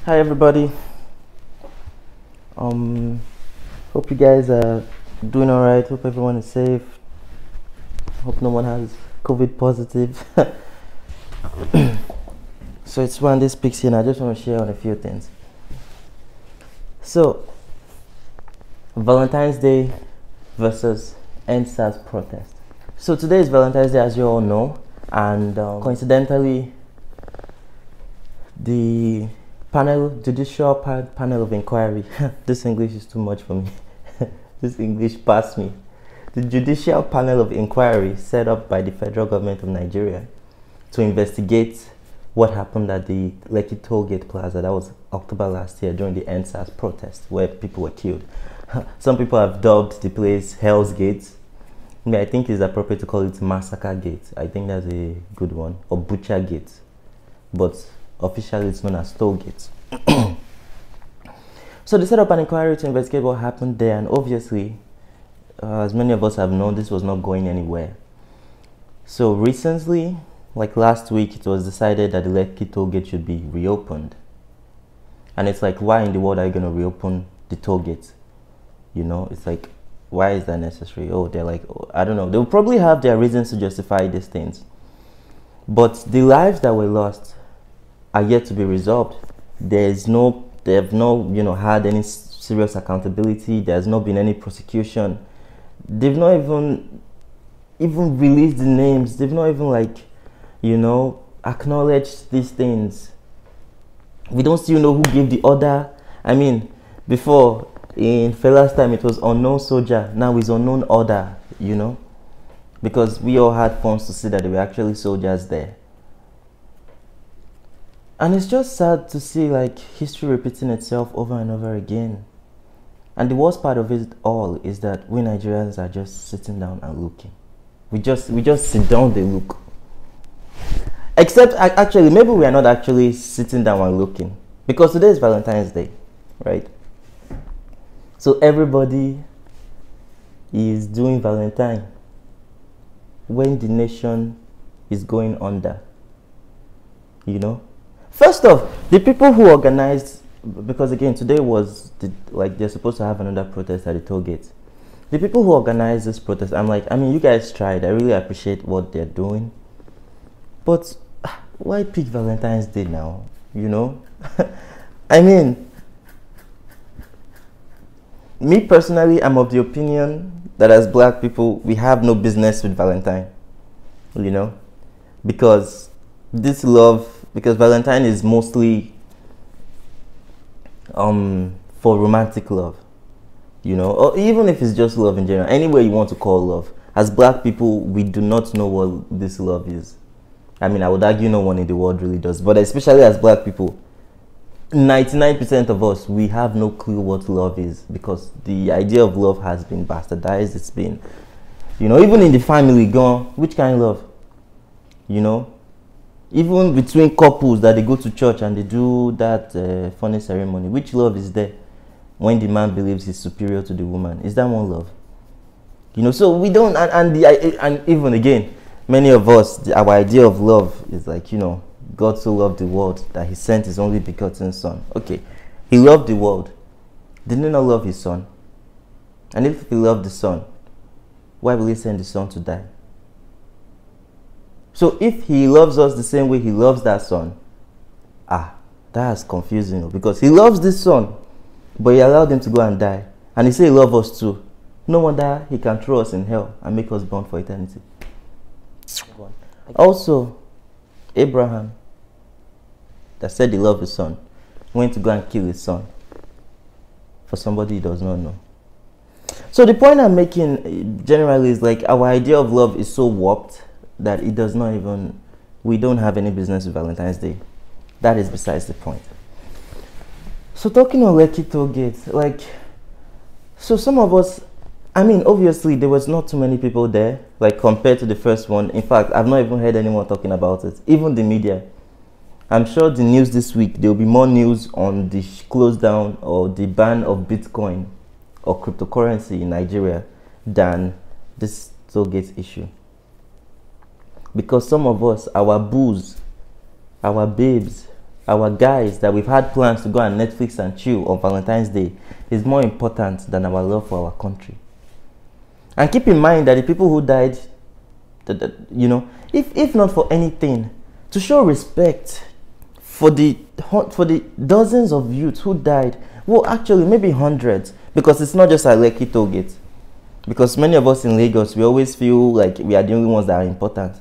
Hi everybody. Hope you guys are doing all right. Hope everyone is safe. Hope no one has COVID positive. So it's one this Pixie, and I just want to share on a few things. So Valentine's Day versus End SARS protest. So today is Valentine's Day, as you all know, and coincidentally, the Judicial Panel of Inquiry. This English is too much for me. This English passed me. The Judicial Panel of Inquiry set up by the federal government of Nigeria to investigate what happened at the Lekki Tollgate Plaza. That was October last year during the End SARS protest where people were killed. Some people have dubbed the place Hell's Gate. I think it's appropriate to call it Massacre Gate. I think that's a good one. Or Butcher Gate. But officially it's known as Tollgate. So they set up an inquiry to investigate what happened there, and obviously, as many of us have known, this was not going anywhere. So recently, like last week, it was decided that the Lekki Tollgate should be reopened. And it's like, why in the world are you going to reopen the Tollgate? You know, it's like, why is that necessary? Oh, they're like, oh, I don't know. They'll probably have their reasons to justify these things. But the lives that were lost are yet to be resolved. They have no, had any serious accountability. There's not been any prosecution. They've not even released the names. They've not even acknowledged these things. We don't still know who gave the order. I mean, before, in Fela's time, it was unknown soldier. Now it's unknown order, because we all had funds to see that there were actually soldiers there. And it's just sad to see history repeating itself over and over again. And the worst part of it all is that we Nigerians are just sitting down and looking. We just sit down, they look. Except actually, maybe we are not actually sitting down and looking, because today is Valentine's Day, right? So everybody is doing Valentine when the nation is going under, First off, the people who organized, because again, today was they're supposed to have another protest at the toll gate. The people who organized this protest, you guys tried. I really appreciate what they're doing. But why pick Valentine's Day now? Me personally, I'm of the opinion that as black people, we have no business with Valentine. Because because Valentine is mostly for romantic love, or even if it's just love in general, any way you want to call love. As black people, we do not know what this love is. I would argue no one in the world really does, but especially as black people, 99% of us, we have no clue what love is, because the idea of love has been bastardized. It's been, even in the family, gone, which kind of love, even between couples that they go to church and they do that funny ceremony, which love is there when the man believes he's superior to the woman? Is that one love? So we don't, and even again, many of us, our idea of love is God so loved the world that he sent his only begotten son. Okay, he loved the world. Didn't he not love his son? And if he loved the son, why will he send the son to die? So if he loves us the same way he loves that son, that's confusing, because he loves this son, but he allowed him to go and die. And he said he loves us too. No wonder he can throw us in hell and make us burn for eternity. Also, Abraham, that said he loved his son, went to go and kill his son for somebody he does not know. So the point I'm making generally is our idea of love is so warped that it does not even, we don't have any business with Valentine's Day. That is besides the point. So talking on Lekki Tollgate, so some of us, obviously there was not too many people there, compared to the first one. In fact, I've not even heard anyone talking about it, even the media. I'm sure the news this week, there will be more news on the close down or the ban of Bitcoin or cryptocurrency in Nigeria than this Tollgate issue. Because some of us, our boos, our babes, our guys that we've had plans to go on Netflix and chill on Valentine's Day is more important than our love for our country. And keep in mind that the people who died, you know, if not for anything, to show respect for the dozens of youths who died, well, actually maybe hundreds, because it's not just at Lekki Tollgate. Because many of us in Lagos, we always feel like we are the only ones that are important.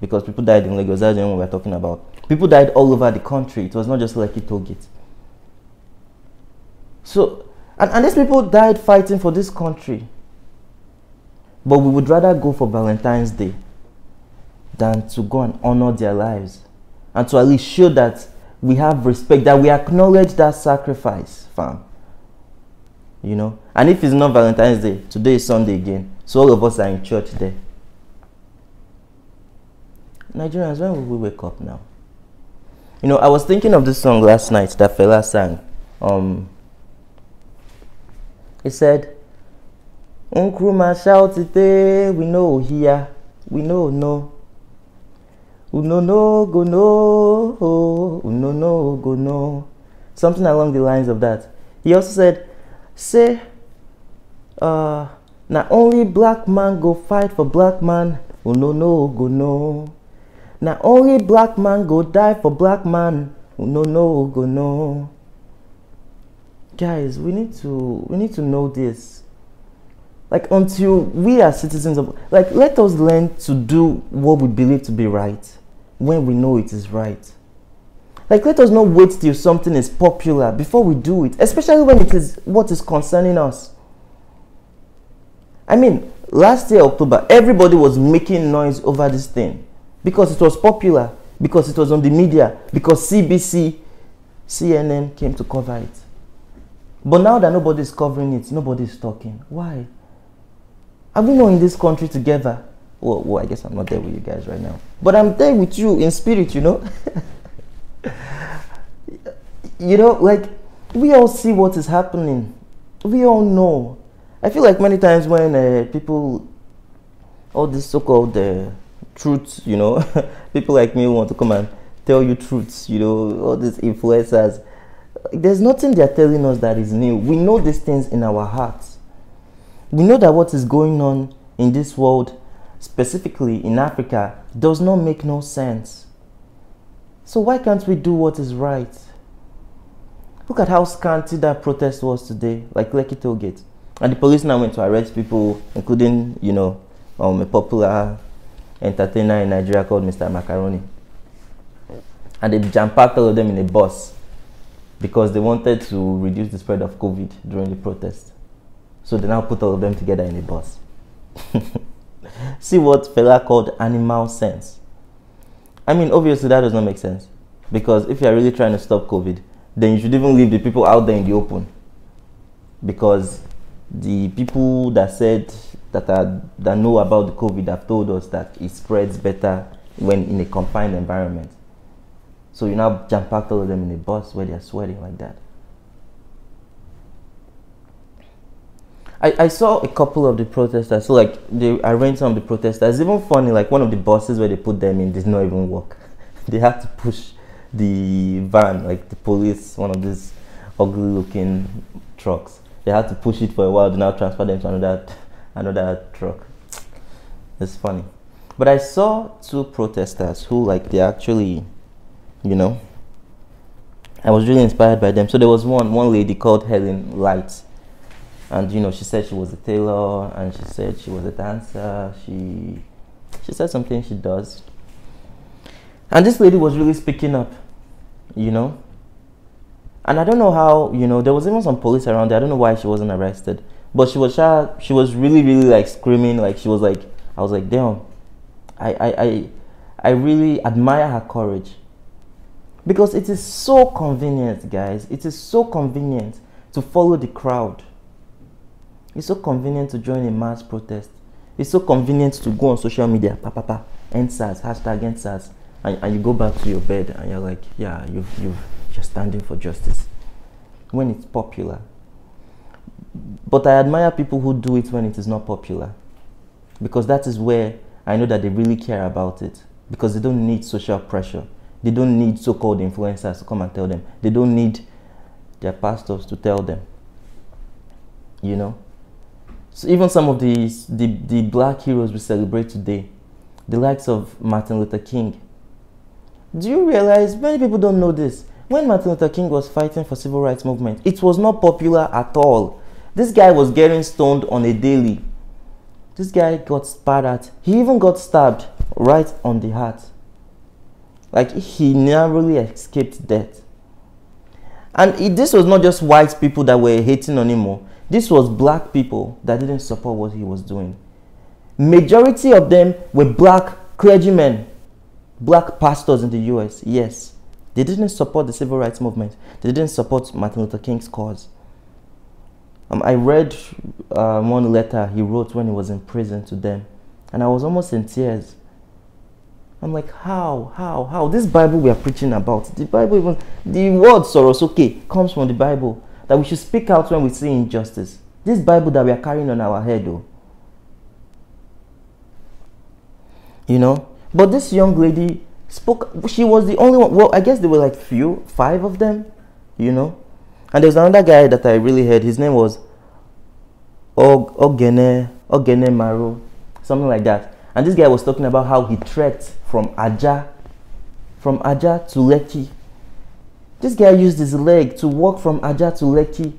Because people died in Lagos, that's the only one we're talking about. People died all over the country. It was not just Lekki Tollgate. So, and these people died fighting for this country. But we would rather go for Valentine's Day than to go and honor their lives. And to at least show that we have respect, that we acknowledge that sacrifice, fam. You know? And if it's not Valentine's Day, today is Sunday again. So all of us are in church there. Nigerians, when will we wake up now? You know, I was thinking of this song last night that fella sang. It said, Nkrumah shout it, we know here, we know no. Uno no go no, uno no go no. Something along the lines of that. He also said, say, not only black man go fight for black man, uno no go no. Not only black man go die for black man, uno no go no. Guys, we need to know this. Like, until we are citizens of, like, let us learn to do what we believe to be right when we know it is right. Like, let us not wait till something is popular before we do it, especially when it is what is concerning us. I mean, last year, October, everybody was making noise over this thing because it was popular, because it was on the media, because CBC, CNN came to cover it. But now that nobody is covering it, nobody is talking. Why? Are we not in this country together? Well, I guess I'm not there with you guys right now. But I'm there with you in spirit, you know? You know, like, we all see what is happening. We all know. I feel like many times when people, all this so-called truths, you know, people like me who want to come and tell you truths, you know, all these influencers, there's nothing they're telling us that is new. We know these things in our hearts. We know that what is going on in this world, specifically in Africa, does not make no sense. So why can't we do what is right? Look at how scanty that protest was today, like Lekki Tollgate. And the police now went to arrest people, including, you know, a popular entertainer in Nigeria called Mr. Macaroni. And they jam-packed all of them in a bus because they wanted to reduce the spread of COVID during the protest. So they now put all of them together in a bus. See what fella called animal sense. I mean, obviously that does not make sense. Because if you are really trying to stop COVID, then you should even leave the people out there in the open. Because the people that said, that know about the COVID have told us that it spreads better when in a confined environment. So you now jam-packed all of them in a bus where they're sweating like that. I saw a couple of the protesters, so like they arranged some of the protesters. It's even funny, like one of the buses where they put them in did not even work. They had to push the van, like the police, one of these ugly looking trucks. They had to push it for a while to now transfer them to another truck. It's funny. But I saw two protesters who, like, they actually, you know, I was really inspired by them. So there was one lady called Helen Light. And, you know, she said she was a tailor, and she said she was a dancer. She said something she does. And this lady was really speaking up, you know. And I don't know how, you know, there was even some police around there. I don't know why she wasn't arrested. But she was really, really, like, screaming. Like, she was like, I was like, damn. I really admire her courage. Because it is so convenient, guys. It is so convenient to follow the crowd. It's so convenient to join a mass protest. It's so convenient to go on social media, EndSARS, hashtag EndSARS, and you go back to your bed and you're like, yeah, you're standing for justice. When it's popular. But I admire people who do it when it is not popular. Because that is where I know that they really care about it. Because they don't need social pressure. They don't need so-called influencers to come and tell them. They don't need their pastors to tell them. You know? So even some of the black heroes we celebrate today, the likes of Martin Luther King. Do you realize, many people don't know this, when Martin Luther King was fighting for civil rights movement, it was not popular at all. This guy was getting stoned on a daily. This guy got spat at. He even got stabbed right on the heart. Like, he narrowly escaped death. And this was not just white people that were hating on him. This was black people that didn't support what he was doing. Majority of them were black clergymen, black pastors in the US. Yes, they didn't support the civil rights movement. They didn't support Martin Luther King's cause. I read one letter he wrote when he was in prison to them, and I was almost in tears. I'm like, how? This Bible we are preaching about, the Bible, even the word sorosoke comes from the Bible, that we should speak out when we see injustice. This Bible that we are carrying on our head, though. You know? But this young lady spoke, she was the only one. Well, I guess there were like 5 of them, you know? And there's another guy that I really heard, his name was Ogene Maro, something like that. And this guy was talking about how he trekked from Aja to Lekki. This guy used his leg to walk from Aja to Lekki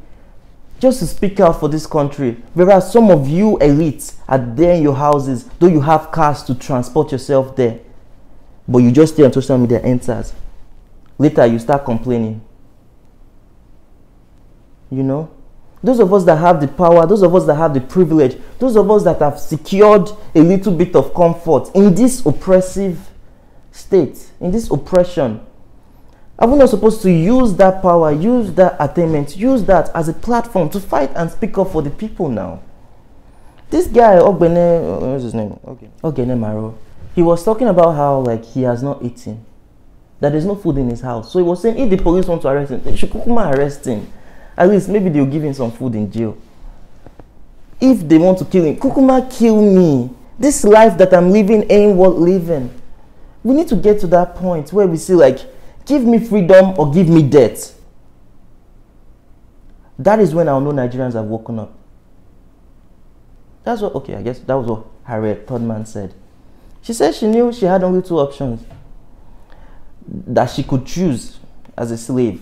just to speak out for this country. Whereas some of you elites are there in your houses, though you have cars to transport yourself there. But you just stay on social media enters. Later you start complaining. You know? Those of us that have the power, those of us that have the privilege, those of us that have secured a little bit of comfort in this oppressive state, in this oppression, are we not supposed to use that power, use that attainment, use that as a platform to fight and speak up for the people now? This guy, what's his name? Ogene Maro, he was talking about how, like, he has not eaten, that there's no food in his house. So he was saying if the police want to arrest him, they should come arrest him. At least maybe they'll give him some food in jail. If they want to kill him, Kukuma, kill me. This life that I'm living ain't worth living. We need to get to that point where we say, like, give me freedom or give me death. That is when I'll know Nigerians have woken up. That's what, okay, I guess that was what Harriet Tubman said. She said she knew she had only 2 options that she could choose as a slave.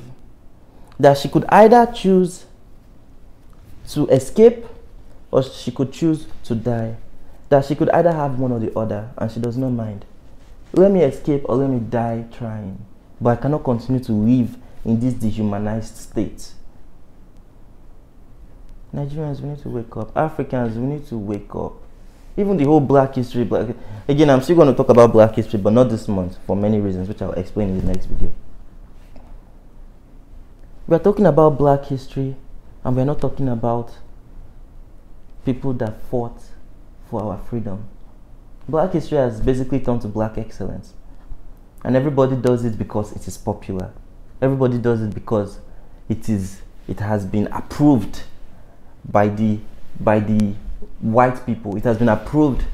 That she could either choose to escape or she could choose to die. That she could either have one or the other, and she does not mind. Let me escape or let me die trying. But I cannot continue to live in this dehumanized state. Nigerians, we need to wake up. Africans, we need to wake up. Even the whole black history. Again, I'm still going to talk about black history, but not this month for many reasons, which I'll explain in the next video. We are talking about black history, and we're not talking about people that fought for our freedom. Black history has basically turned to black excellence. And everybody does it because it is popular. Everybody does it because it has been approved by the white people. It has been approved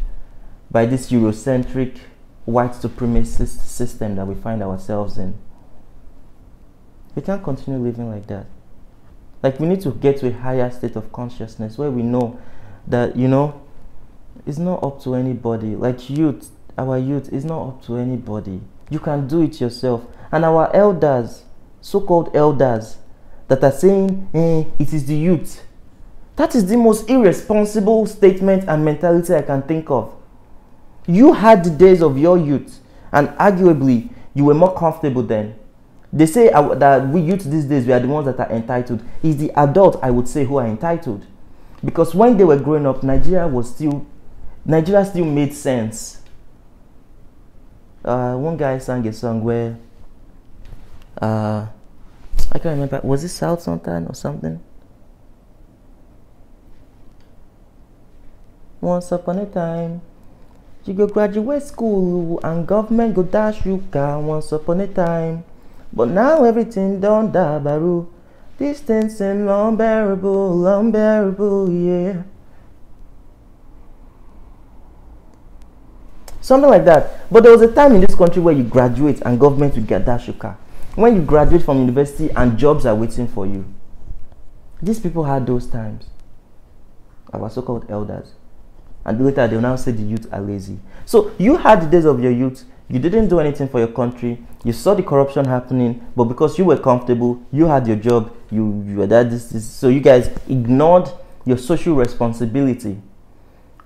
by this Eurocentric white supremacist system that we find ourselves in. We can't continue living like that. Like, we need to get to a higher state of consciousness where we know that, you know, it's not up to anybody. Like youth, our youth is not up to anybody. You can do it yourself. And our elders, so-called elders, that are saying, it is the youth. That is the most irresponsible statement and mentality I can think of. You had the days of your youth, and arguably, you were more comfortable then. They say that we youth these days, we are the ones that are entitled. It's the adult, I would say, who are entitled. Because when they were growing up, Nigeria still made sense. One guy sang a song where, I can't remember, was it South Sultan or something? Once upon a time, you go graduate school and government go dash you car once upon a time. But now everything done dabaru. Distance and unbearable, yeah. Something like that. But there was a time in this country where you graduate and government will get that sugar. When you graduate from university and jobs are waiting for you. These people had those times. Our so-called elders. And later they will now say the youth are lazy. So you had the days of your youth. You didn't do anything for your country. You saw the corruption happening. But because you were comfortable, you had your job. You were that this. So you guys ignored your social responsibility.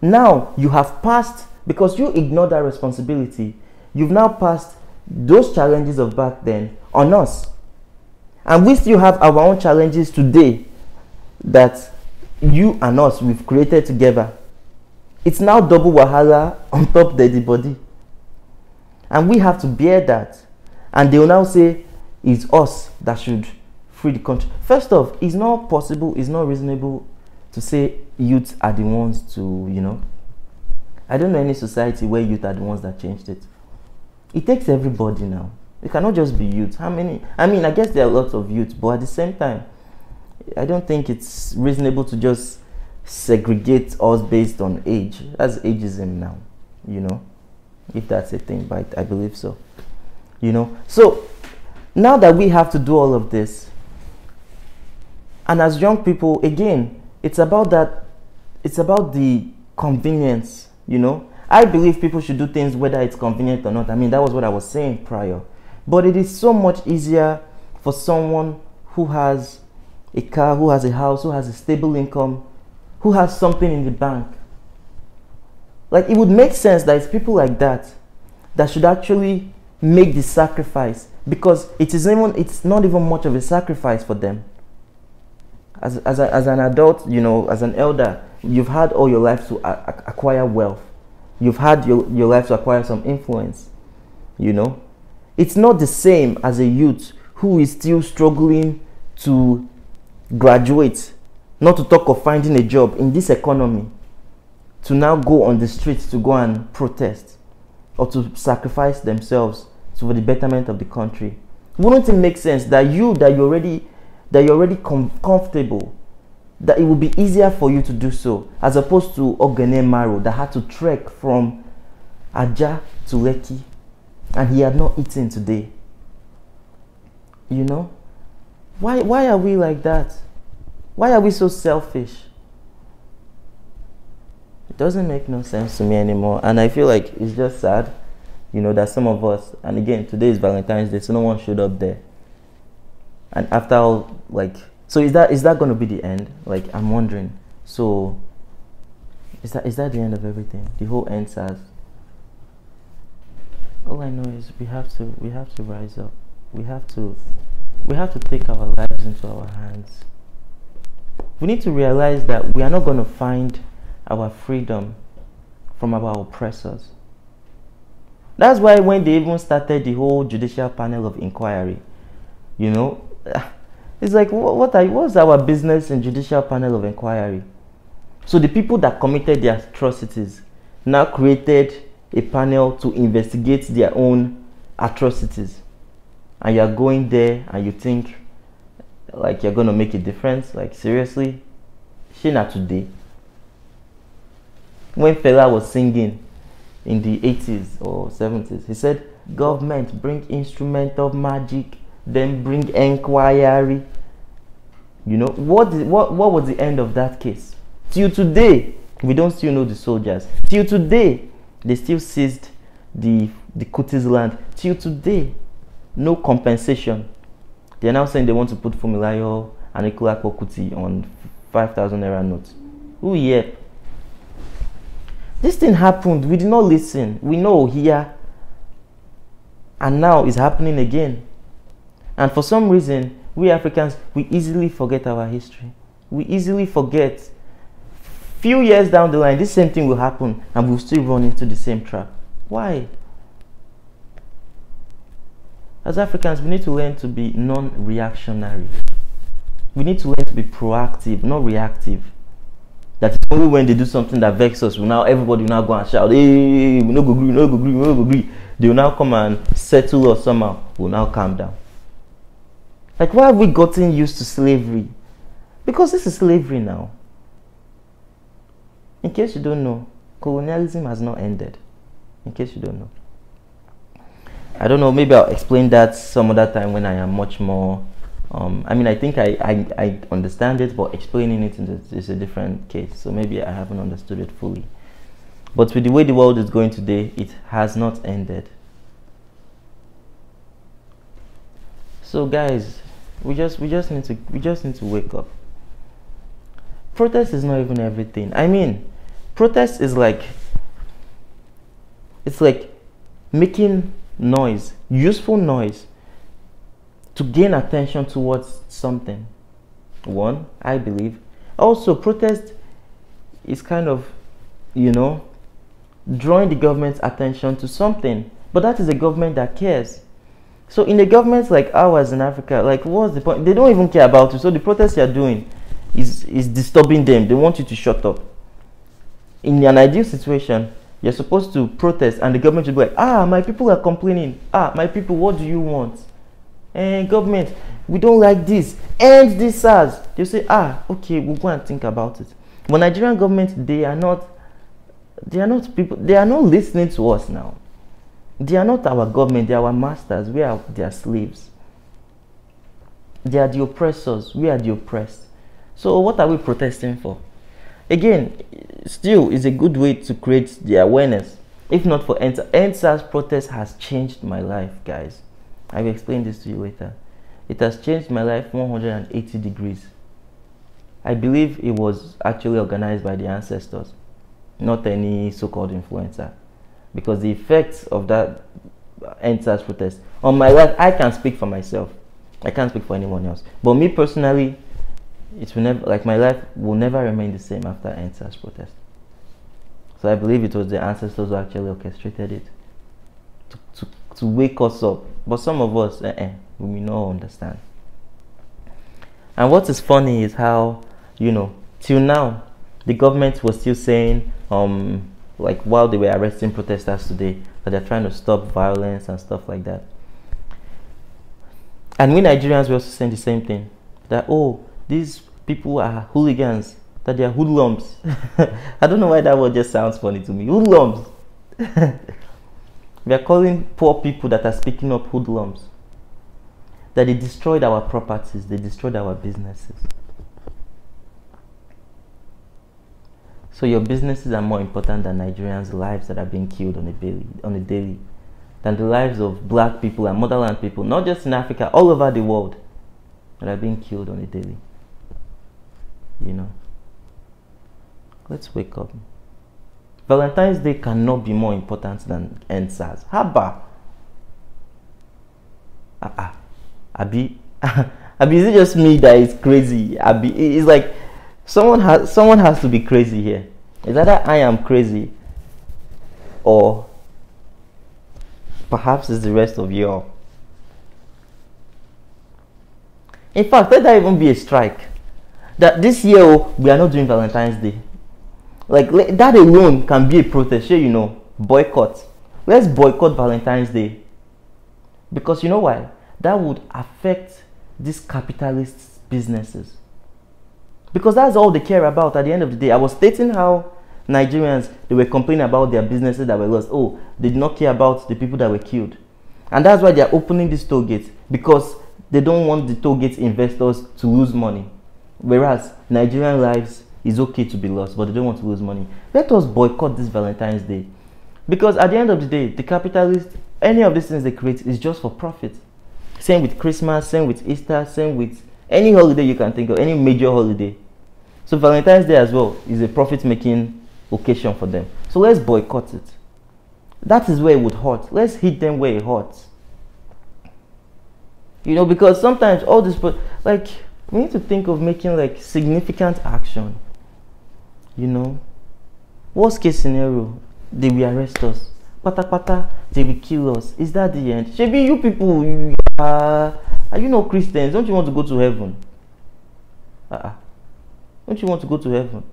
Now you have passed, because you ignored that responsibility, you've now passed those challenges of back then on us. And we still have our own challenges today that you and us, we've created together. It's now double wahala on top of the body. And we have to bear that. And they will now say, it's us that should free the country. First off, it's not possible, it's not reasonable to say youth are the ones to, you know. I don't know any society where youth are the ones that changed it. It takes everybody now. It cannot just be youth. How many? I mean, I guess there are lots of youth, but at the same time, I don't think it's reasonable to just segregate us based on age. That's ageism now, you know, if that's a thing, but I believe so, you know. So now that we have to do all of this, and as young people, again, it's about that, it's about the convenience, you know. I believe people should do things whether it's convenient or not. I mean, that was what I was saying prior. But it is so much easier for someone who has a car, who has a house, who has a stable income, who has something in the bank. Like, it would make sense that it's people like that that should actually make the sacrifice, because it's not even much of a sacrifice for them. As an adult, you know, as an elder, you've had all your life to acquire wealth. You've had your life to acquire some influence, you know. It's not the same as a youth who is still struggling to graduate, not to talk of finding a job in this economy, to now go on the streets to go and protest or to sacrifice themselves for the betterment of the country. Wouldn't it make sense that you're already comfortable, that it will be easier for you to do so, as opposed to Ogene Maro that had to trek from Aja to Lekki and he had not eaten today? You know? Why are we like that? Why are we so selfish? It doesn't make no sense to me anymore, and I feel like it's just sad, you know, that some of us, and again, today is Valentine's Day, so no one showed up there. And after all, like, so is that going to be the end? Like, I'm wondering. So is that the end of everything? The whole end SARS? All I know is we have to rise up. We have to take our lives into our hands. We need to realize that we are not going to find our freedom from our oppressors. That's why when they even started the whole Judicial Panel of Inquiry, you know, it's like, what's our business in Judicial Panel of Inquiry? So the people that committed the atrocities now created a panel to investigate their own atrocities, and you're going there and you think like you're going to make a difference? Like, seriously? Shina today, when Fela was singing in the 80s or 70s, he said, government bring instrument of magic, then bring enquiry. You know, what was the end of that case? Till today, we don't still know the soldiers. Till today, they still seized the Kuti's land. Till today, no compensation. They're now saying they want to put Fumilayo and Ekulakpo Kuti on 5,000 naira notes. Oh yeah. This thing happened. We did not listen. We know here. And now it's happening again. And for some reason, we Africans, we easily forget our history. We easily forget. Few years down the line, this same thing will happen and we'll still run into the same trap. Why? As Africans, we need to learn to be non-reactionary. We need to learn to be proactive, not reactive. That is only when they do something that vexes us, everybody will now go and shout, hey, we no go agree, we no go agree, we no go agree. They will now come and settle us somehow. We'll now calm down. Like, why have we gotten used to slavery? Because this is slavery now. In case you don't know, colonialism has not ended. in case you don't know. I don't know, maybe I'll explain that some other time when I am much more I mean, I think I understand it, but explaining it is a different case, so maybe I haven't understood it fully. But with the way the world is going today, it has not ended. So guys, we just need to wake up. Protest is not even everything. I mean, protest is like, it's like making noise, useful noise, to gain attention towards something. One, I believe. Also, protest is kind of, you know, drawing the government's attention to something, but that is a government that cares. So in the governments like ours in Africa, like, what's the point? They don't even care about you. So the protest you're doing is disturbing them. They want you to shut up. In an ideal situation, you're supposed to protest and the government should be like, ah, my people are complaining. Ah, my people, what do you want? Government, we don't like this. End this SARS. They'll say, ah, okay, we'll go and think about it. But Nigerian government, they are not people, they are not listening to us now. They are not our government, they are our masters, we are their slaves. They are the oppressors, we are the oppressed. So what are we protesting for? Again, still is a good way to create the awareness. If not for EndSARS protest has changed my life, guys. I will explain this to you later. It has changed my life 180 degrees. I believe it was actually organized by the ancestors, not any so-called influencer. Because the effects of that EndSARS protest on my life, I can speak for myself. I can't speak for anyone else. But me personally, it will never, like, my life will never remain the same after EndSARS protest. So I believe it was the ancestors who actually orchestrated it to wake us up. But some of us, we may not understand. And what is funny is how, you know, till now, the government was still saying, like, while they were arresting protesters today, that they're trying to stop violence and stuff like that. And we Nigerians were also saying the same thing, that, oh, these people are hooligans, that they are hoodlums. I don't know why that word just sounds funny to me. Hoodlums. We are calling poor people that are speaking up hoodlums. That they destroyed our properties, they destroyed our businesses. So your businesses are more important than Nigerians' lives that are being killed on a daily, than the lives of black people and motherland people, not just in Africa, all over the world, that are being killed on a daily. You know, let's wake up. Valentine's Day cannot be more important than EndSARS. Haba. Abi, is it just me that is crazy? Abi, it's like someone has to be crazy here. It's either I am crazy, or perhaps it's the rest of y'all. In fact, let that even be a strike. That this year we are not doing Valentine's Day. Like, that alone can be a protest. You know, boycott. Let's boycott Valentine's Day. Because you know why? That would affect these capitalist businesses. Because that's all they care about at the end of the day. I was stating how Nigerians, they were complaining about their businesses that were lost. Oh, they did not care about the people that were killed. And that's why they are opening these toll gates. Because they don't want the toll gate investors to lose money. Whereas Nigerian lives is okay to be lost, but they don't want to lose money. Let us boycott this Valentine's Day. Because at the end of the day, the capitalists, any of these things they create is just for profit. Same with Christmas, same with Easter, same with any holiday you can think of, any major holiday. So Valentine's Day as well is a profit-making occasion for them. So let's boycott it. That is where it would hurt. Let's hit them where it hurts. You know, because sometimes all this, like, we need to think of making like significant action. You know, worst case scenario, they will arrest us. Pata, they will kill us. Is that the end? Shebi, you people, are you not Christians? Don't you want to go to heaven? Don't you want to go to heaven?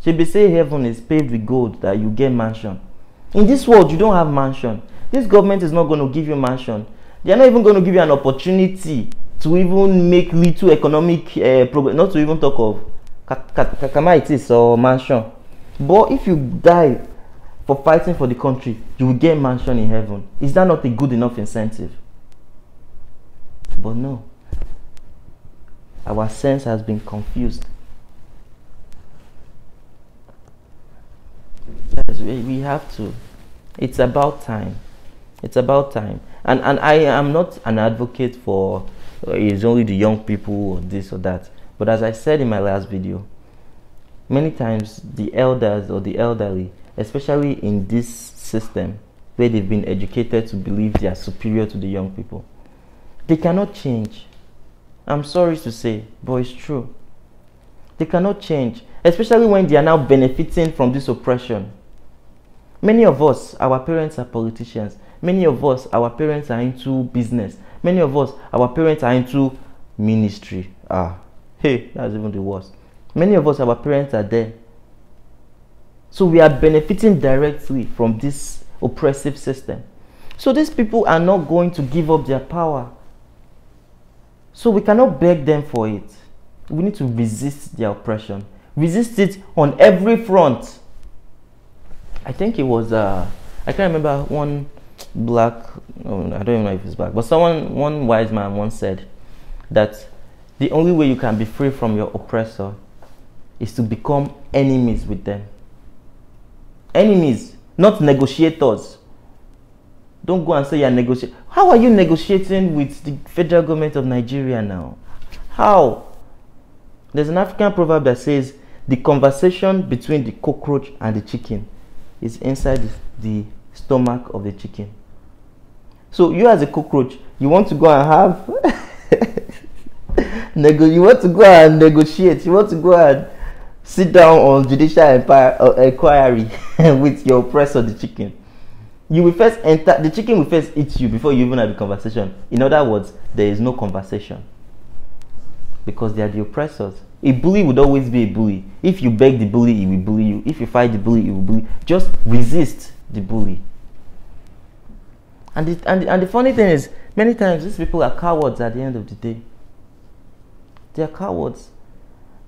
Shebi say heaven is paved with gold, that you get mansion. In this world, you don't have mansion. This government is not going to give you mansion. They are not even going to give you an opportunity to even make little economic progress. Not to even talk of kakamaitis or mansion. But if you die for fighting for the country, you will get mansion in heaven. Is that not a good enough incentive? But no. Our sense has been confused. Yes, we have to. It's about time. It's about time. And I am not an advocate for it's only the young people or this or that. But as I said in my last video, many times the elders or the elderly, especially in this system where they've been educated to believe they are superior to the young people, they cannot change. I'm sorry to say, but it's true. They cannot change, especially when they are now benefiting from this oppression. Many of us, our parents are politicians. Many of us, our parents are into business. Many of us, our parents are into ministry. Hey, that's even the worst. Many of us, our parents are there. So we are benefiting directly from this oppressive system. So these people are not going to give up their power. So we cannot beg them for it. We need to resist their oppression. Resist it on every front. I think it was, I can't remember, one black, I don't even know if it's black, but one wise man once said that the only way you can be free from your oppressor is to become enemies with them. Enemies, not negotiators. Don't go and say you're negotiating. How are you negotiating with the federal government of Nigeria now? How? There's an African proverb that says the conversation between the cockroach and the chicken is inside the stomach of the chicken. So you as a cockroach, you want to go and have you want to go and negotiate, you want to go and sit down on judicial inquiry with your oppressor, the chicken. You will first enter, the chicken will first eat you before you even have a conversation. In other words, there is no conversation because they are the oppressors. A bully would always be a bully. If you beg the bully, he will bully you. If you fight the bully, he will bully you. Just resist the bully. And the funny thing is, many times these people are cowards at the end of the day. They are cowards.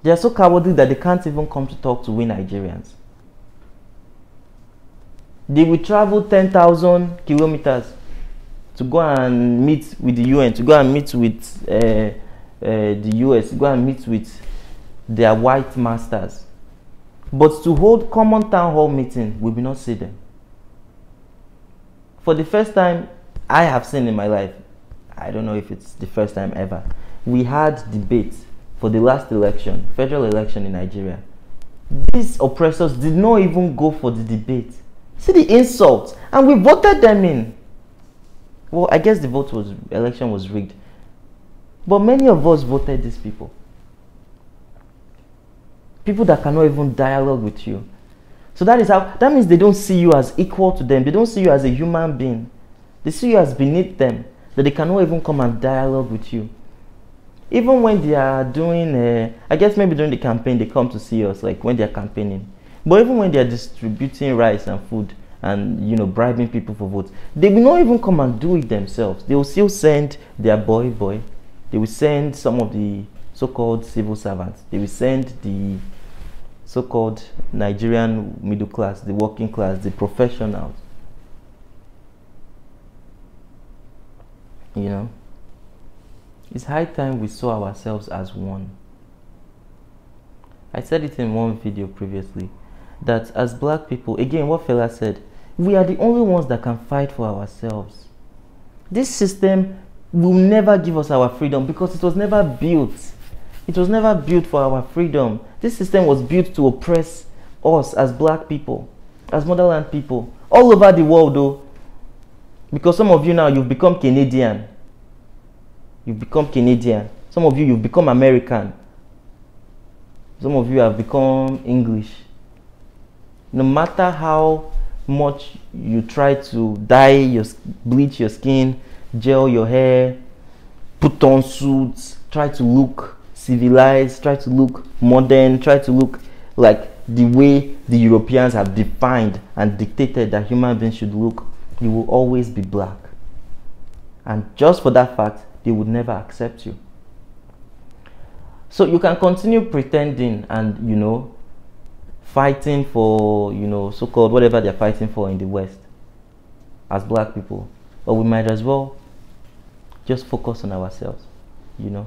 They are so cowardly that they can't even come to talk to we Nigerians. They will travel 10,000 kilometers to go and meet with the UN, to go and meet with the US, to go and meet with their white masters. But to hold common town hall meeting, we will not see them. For the first time I have seen in my life, I don't know if it's the first time ever, we had debate for the last election, federal election in Nigeria. These oppressors did not even go for the debate. See the insult, and we voted them in. Well, I guess the election was rigged. But many of us voted these people. People that cannot even dialogue with you. So that means they don't see you as equal to them. They don't see you as a human being. They see you as beneath them. That they cannot even come and dialogue with you. Even when they are doing, I guess maybe during the campaign, they come to see us, like when they are campaigning. But even when they are distributing rice and food and, you know, bribing people for votes, they will not even come and do it themselves. They will still send their boy. They will send some of the so-called civil servants. They will send the so-called Nigerian middle class, the working class, the professionals. You know, it's high time we saw ourselves as one. I said it in one video previously, that as black people, again, what Fela said, we are the only ones that can fight for ourselves. This system will never give us our freedom because it was never built. It was never built for our freedom. This system was built to oppress us as black people, as motherland people, all over the world though. Because some of you now, you've become Canadian. You've become Canadian. Some of you, you've become American. Some of you have become English. No matter how much you try to bleach your skin, gel your hair, put on suits, try to look civilized, try to look modern, try to look like the way the Europeans have defined and dictated that human beings should look, you will always be black. And just for that fact, they would never accept you. So you can continue pretending and, you know, fighting for, you know, so-called whatever they're fighting for in the West as black people. Or we might as well just focus on ourselves, you know.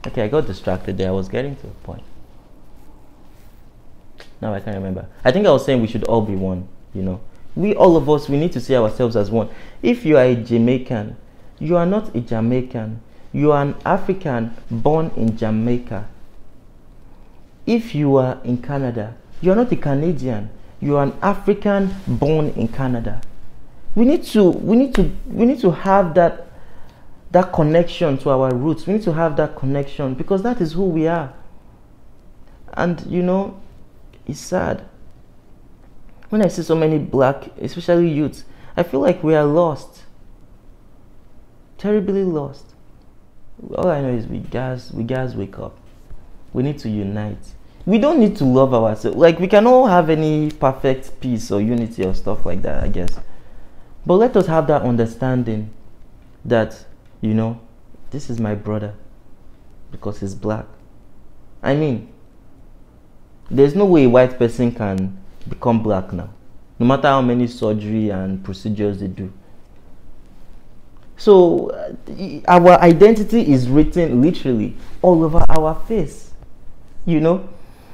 Okay, I got distracted there. I was getting to a point. Now I can't remember. I think I was saying we should all be one, you know. All of us, we need to see ourselves as one. If you are a Jamaican, you are not a Jamaican. You are an African born in Jamaica. If you are in Canada, you are not a Canadian. You are an African born in Canada. We need to have that connection to our roots. We need to have that connection because that is who we are. And you know, it's sad when I see so many black, especially youths. I feel like we are lost, terribly lost. All I know is we guys wake up. We need to unite. We don't need to love ourselves. Like, we can all have any perfect peace or unity or stuff like that, I guess. But let us have that understanding that, you know, this is my brother because he's black. I mean, there's no way a white person can become black now, no matter how many surgery and procedures they do. So our identity is written literally all over our face, you know.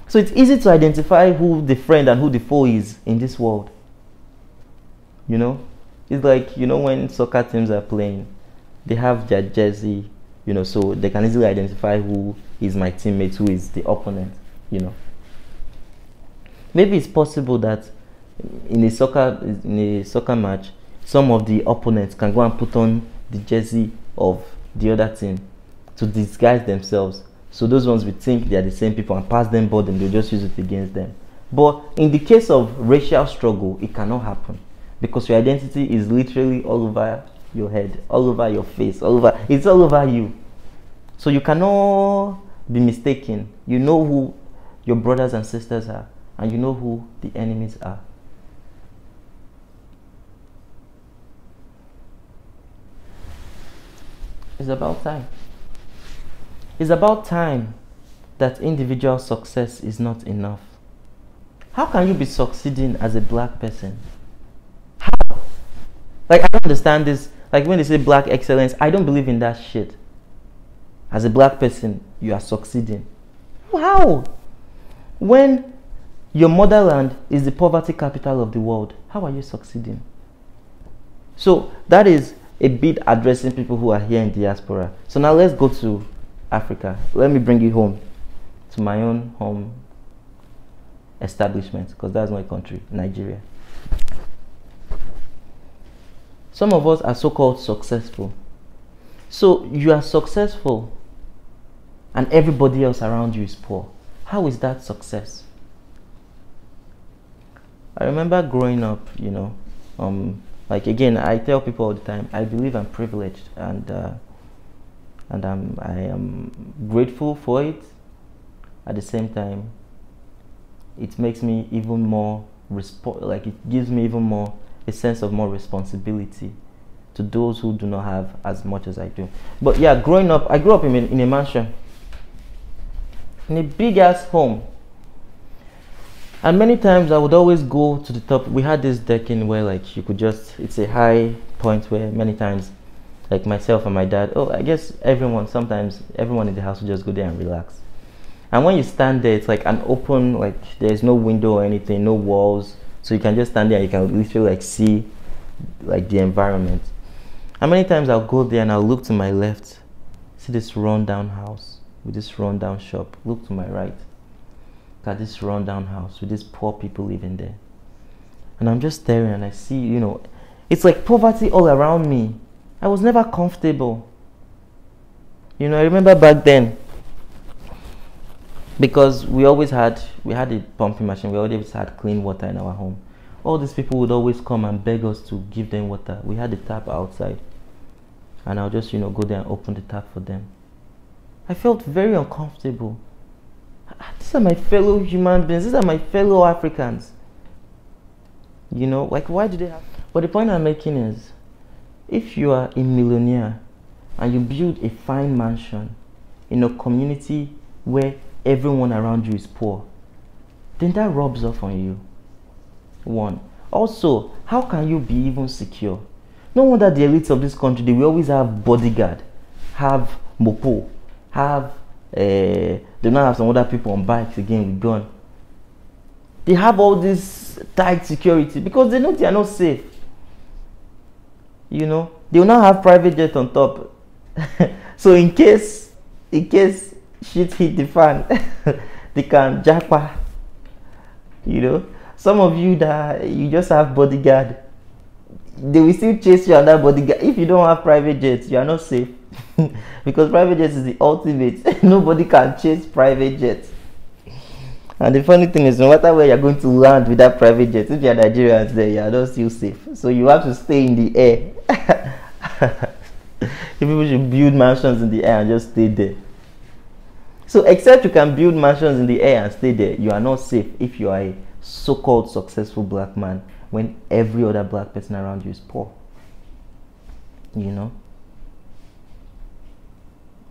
So it's easy to identify who the friend and who the foe is in this world, you know. It's like, you know, when soccer teams are playing, they have their jersey, you know, so they can easily identify who is my teammate, who is the opponent, you know. Maybe it's possible that in a soccer match, some of the opponents can go and put on the jersey of the other team to disguise themselves. So those ones would think they are the same people and pass them ball, and they'll just use it against them. But in the case of racial struggle, it cannot happen because your identity is literally all over your head, all over your face, it's all over you. So you cannot be mistaken. You know who your brothers and sisters are, and you know who the enemies are. It's about time. It's about time that individual success is not enough. How can you be succeeding as a black person? How? Like, I don't understand this. Like, when they say black excellence, I don't believe in that shit. As a black person, you are succeeding. How? When your motherland is the poverty capital of the world, how are you succeeding? So that is a bit addressing people who are here in diaspora. So now let's go to Africa. Let me bring you home to my own home establishment, because that's my country, Nigeria. Some of us are so-called successful. So you are successful and everybody else around you is poor. How is that success? I remember growing up, you know, like, again, I tell people all the time, I believe I'm privileged, and I am grateful for it. At the same time, it makes me even more it gives me even more a sense of more responsibility to those who do not have as much as I do. But yeah, growing up, I grew up in a mansion, in a big ass home. And many times I would always go to the top. We had this decking where, like, you could just, it's a high point where many times, like, myself and my dad, I guess sometimes everyone in the house would just go there and relax. And when you stand there, it's like an open, like, there's no window or anything, no walls. So you can just stand there and you can literally, like, see, like, the environment. And many times I'll go there and I'll look to my left, see this rundown house with this rundown shop. Look to my right, at this rundown house with these poor people living there. And I'm just staring and I see, you know, it's like poverty all around me. I was never comfortable. You know, I remember back then, because we had a pumping machine, we always had clean water in our home. All these people would always come and beg us to give them water. We had the tap outside, and I'll just, you know, go there and open the tap for them. I felt very uncomfortable. These are my fellow human beings. These are my fellow Africans. You know, like, why do they have? But the point I'm making is, if you are a millionaire and you build a fine mansion in a community where everyone around you is poor, then that rubs off on you. One. Also, how can you be even secure? No wonder the elites of this country, they will always have bodyguard, have mopo, have they now have some other people on bikes again with gun. They have all this tight security because they know they are not safe. You know, they will now have private jet on top. So in case shit hit the fan, they can jackpot. You know, some of you that you just have bodyguard, they will still chase you on that bodyguard. If you don't have private jets, you are not safe. Because private jets is the ultimate. Nobody can chase private jets. And the funny thing is, no matter where you're going to land with that private jet, if you're Nigerians there, you're not still safe. So you have to stay in the air. If people should build mansions in the air and just stay there. So except you can build mansions in the air and stay there, you are not safe if you are a so-called successful black man when every other black person around you is poor. You know?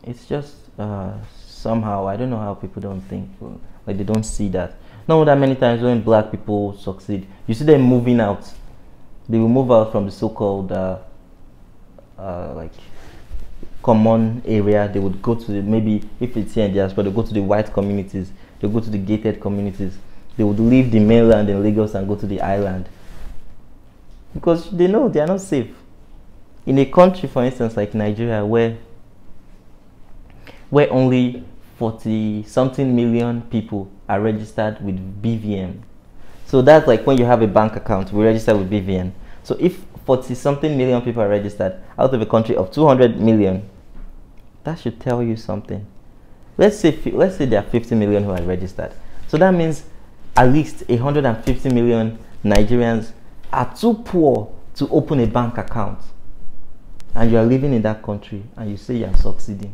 It's just somehow, I don't know how people don't think, like they don't see that. Not that many times when black people succeed, you see them moving out. They will move out from the so-called like common area. They would go to the, maybe if it's here in diaspora, they go to the white communities, they go to the gated communities. They would leave the mainland in Lagos and go to the island because they know they are not safe. In a country, for instance, like Nigeria, where only 40-something million people are registered with BVN. So that's like when you have a bank account, we register with BVN. So if 40-something million people are registered out of a country of 200 million, that should tell you something. Let's say there are 50 million who are registered. So that means at least 150 million Nigerians are too poor to open a bank account. And you are living in that country and you say you are succeeding.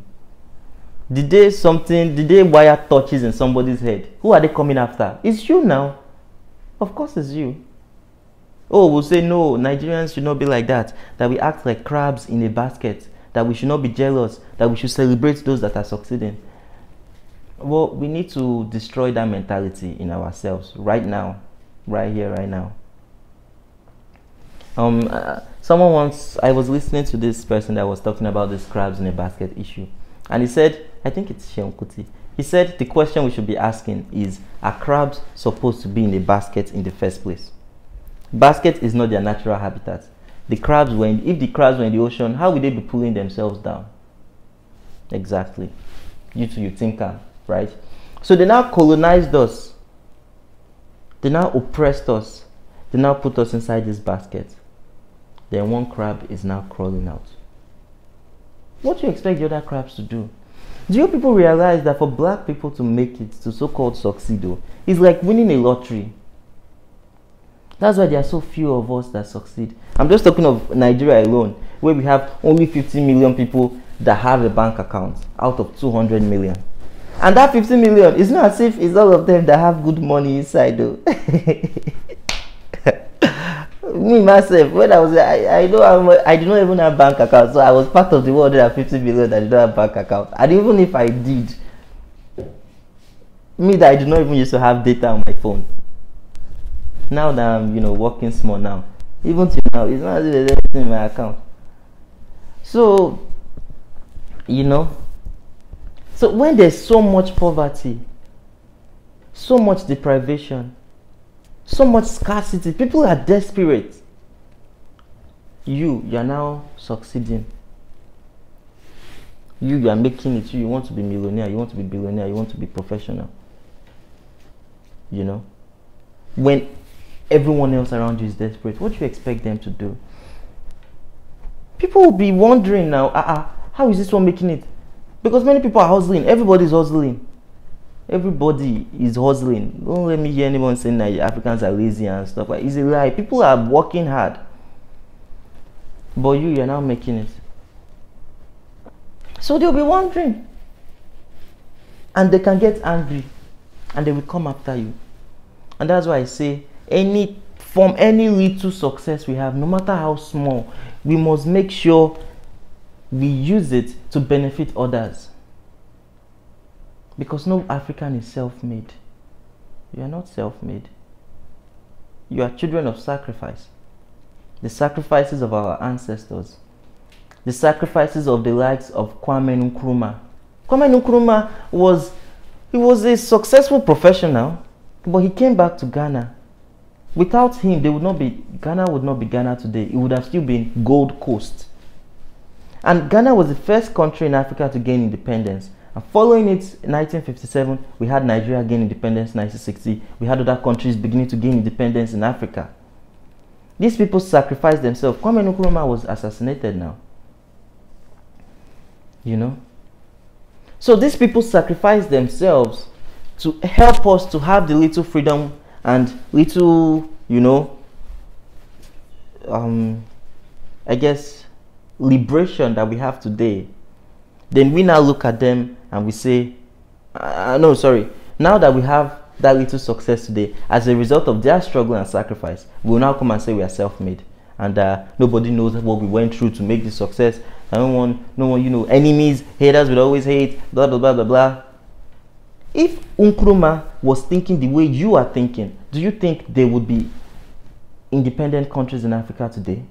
The day wire touches in somebody's head, who are they coming after? It's you now. Of course it's you. Oh, we'll say no, Nigerians should not be like that. That we act like crabs in a basket. That we should not be jealous. That we should celebrate those that are succeeding. Well, we need to destroy that mentality in ourselves right now. Right here, right now. Someone once, I was listening to this person that was talking about this crabs in a basket issue. And he said, I think it's Sheon Kuti. He said the question we should be asking is, are crabs supposed to be in a basket in the first place? Basket is not their natural habitat. The crabs if the crabs were in the ocean, how would they be pulling themselves down? Exactly. You thinker, right? So they now colonized us. They now oppressed us. They now put us inside this basket. Then one crab is now crawling out. What do you expect the other crabs to do? Do you people realize that for black people to make it, to so-called succeed, it's like winning a lottery? That's why there are so few of us that succeed. I'm just talking of Nigeria alone, where we have only 50 million people that have a bank account out of 200 million. And that 50 million, it's not as if it's all of them that have good money inside though. Me myself, when I was I did not even have bank account, so I was part of the 150 million that did not have bank account. And even if I did, me that I did not even used to have data on my phone. Now that I'm working small now, even till now, it's not as if there's anything in my account. So so when there's so much poverty, so much deprivation, so much scarcity, people are desperate. You are now succeeding. You are making it. You want to be millionaire, you want to be billionaire, you want to be professional. When everyone else around you is desperate, what do you expect them to do? People will be wondering now, how is this one making it? Because many people are hustling. Everybody is hustling. Everybody is hustling. Don't let me hear anyone saying that Africans are lazy and stuff. It's a lie. People are working hard. But you're now making it. So they'll be wondering. And they can get angry. And they will come after you. And that's why I say, from any little success we have, no matter how small, we must make sure we use it to benefit others. Because no African is self-made. You are not self-made. You are children of sacrifice. The sacrifices of our ancestors. The sacrifices of the likes of Kwame Nkrumah. Kwame Nkrumah was a successful professional, but he came back to Ghana. Without him, Ghana would not be Ghana today. It would have still been Gold Coast. And Ghana was the first country in Africa to gain independence. And following it, in 1957, we had Nigeria gain independence in 1960. We had other countries beginning to gain independence in Africa. These people sacrificed themselves. Kwame Nkrumah was assassinated now. You know? So these people sacrificed themselves to help us to have the little freedom and little, you know, I guess, liberation that we have today. Then we now look at them and we say, no, sorry. Now that we have that little success today, as a result of their struggle and sacrifice, we'll now come and say we are self-made. And nobody knows what we went through to make this success. No one, you know, enemies, haters will always hate, blah, blah, blah, blah, blah. If Nkrumah was thinking the way you are thinking, do you think there would be independent countries in Africa today?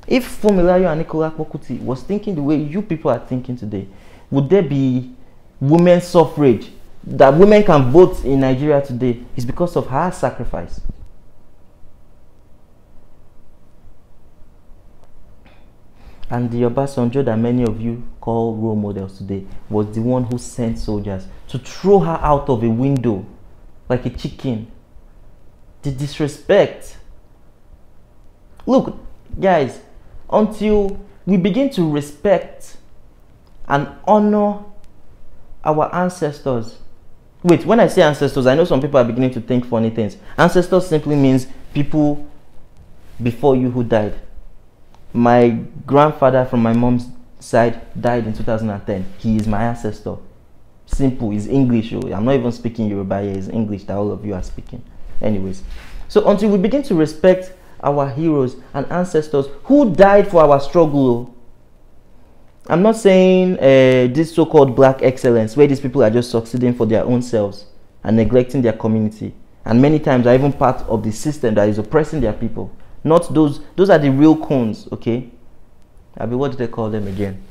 If Fumilayo and Nicola Pokuti was thinking the way you people are thinking today, would there be women's suffrage? That women can vote in Nigeria today is because of her sacrifice. And the Obasanjo that many of you call role models today was the one who sent soldiers to throw her out of a window like a chicken. The disrespect. Look, guys, until we begin to respect and honor our ancestors. Wait, when I say ancestors, I know some people are beginning to think funny things. Ancestors simply means people before you who died. My grandfather from my mom's side died in 2010. He is my ancestor. Simple. He's English. I'm not even speaking Yoruba here. It's English that all of you are speaking. Anyways. So until we begin to respect our heroes and ancestors who died for our struggle, I'm not saying this so-called black excellence where these people are just succeeding for their own selves and neglecting their community. And many times are even part of the system that is oppressing their people. Not those are the real coons, okay? I mean, what do they call them again?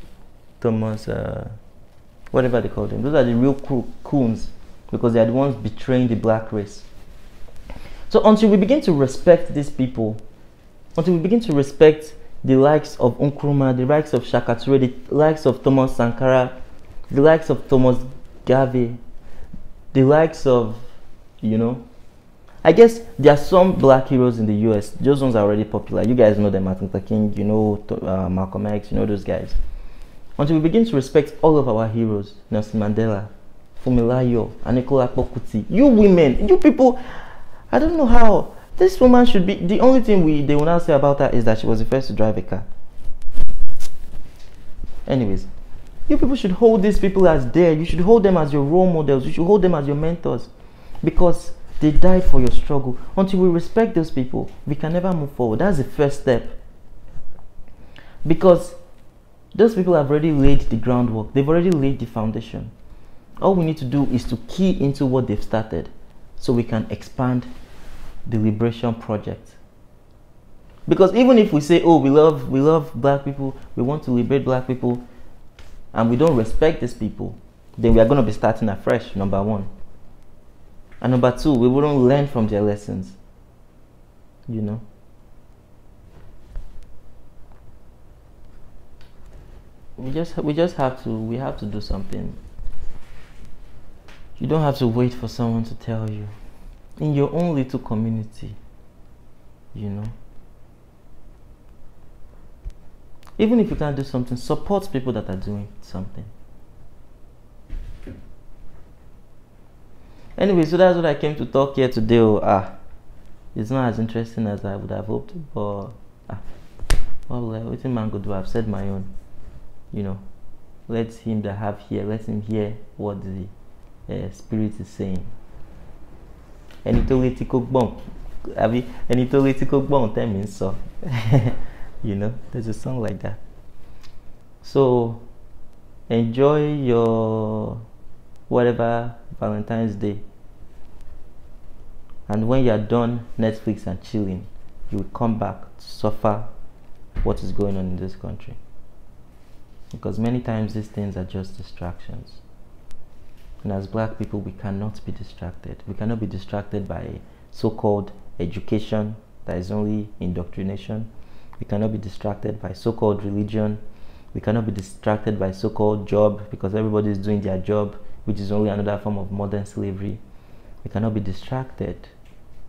Thomas, whatever they call them. Those are the real coons because they are the ones betraying the black race. So until we begin to respect these people, until we begin to respect the likes of Nkrumah, the likes of Shaka Toure, the likes of Thomas Sankara, the likes of Thomas Garvey, the likes of, you know, I guess there are some black heroes in the US. Those ones are already popular. You guys know them, Martin Luther King, you know, Malcolm X, you know those guys. Until we begin to respect all of our heroes, Nelson Mandela, Fumilayo, Nicola Pokuti, you women, you people, I don't know how. This woman should be, the only thing they will now say about her is that she was the first to drive a car. Anyways, you people should hold these people as dear. You should hold them as your role models. You should hold them as your mentors. Because they died for your struggle. Until we respect those people, we can never move forward. That's the first step. Because those people have already laid the groundwork. They've already laid the foundation. All we need to do is to key into what they've started so we can expand the liberation project. Because even if we say, oh, we love black people, we want to liberate black people, and we don't respect these people, then we are going to be starting afresh, number one. And number two, we wouldn't learn from their lessons. You know? We just have to do something. You don't have to wait for someone to tell you. In your own little community, you know? Even if you can't do something, support people that are doing something. Anyway, so that's what I came to talk here today. It's not as interesting as I would have hoped, but what man go do? I've said my own. You know, let him that have here, let him hear what the Spirit is saying. Ẹni tó létí kó gbọ́n, àbí ẹni tó létí kó gbọ́n tẹ́ mi ń sọ. You know, there's a song like that. So enjoy your whatever Valentine's Day And when you are done Netflix and chilling, you will come back to suffer what is going on in this country. Because many times these things are just distractions. And as black people, we cannot be distracted. We cannot be distracted by so-called education that is only indoctrination. We cannot be distracted by so-called religion. We cannot be distracted by so-called job because everybody is doing their job, which is only another form of modern slavery. We cannot be distracted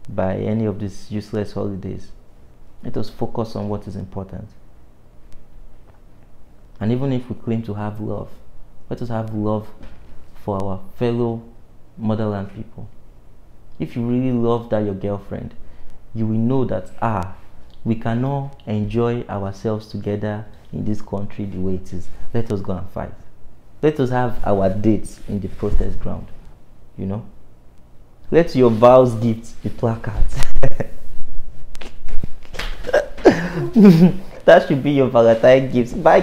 by any of these useless holidays. Let us focus on what is important. And even if we claim to have love, let us have love for our fellow motherland people. If you really love that your girlfriend, you will know that we cannot enjoy ourselves together in this country the way it is. Let us go and fight. Let us have our dates in the protest ground. You know, let your vows gifts be placards. That should be your Valentine gifts. Buy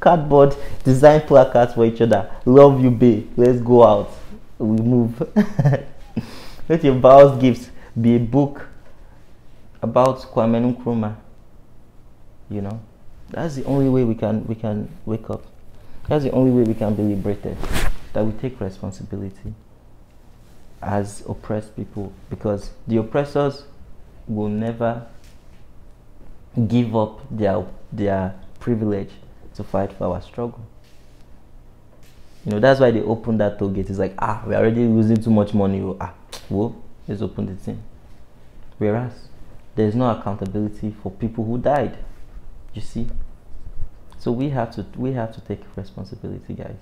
cardboard, design placards for each other. Love you, babe. Let's go out. We move. Let your vows gifts be a book about Kwame Nkrumah. You know, that's the only way we can wake up. That's the only way we can be liberated. That we take responsibility as oppressed people, because the oppressors will never give up their privilege to fight for our struggle. You know, that's why they opened that toll gate. It's like, we're already losing too much money. Well, let's open the thing. Whereas there's no accountability for people who died. You see? So we have to take responsibility, guys.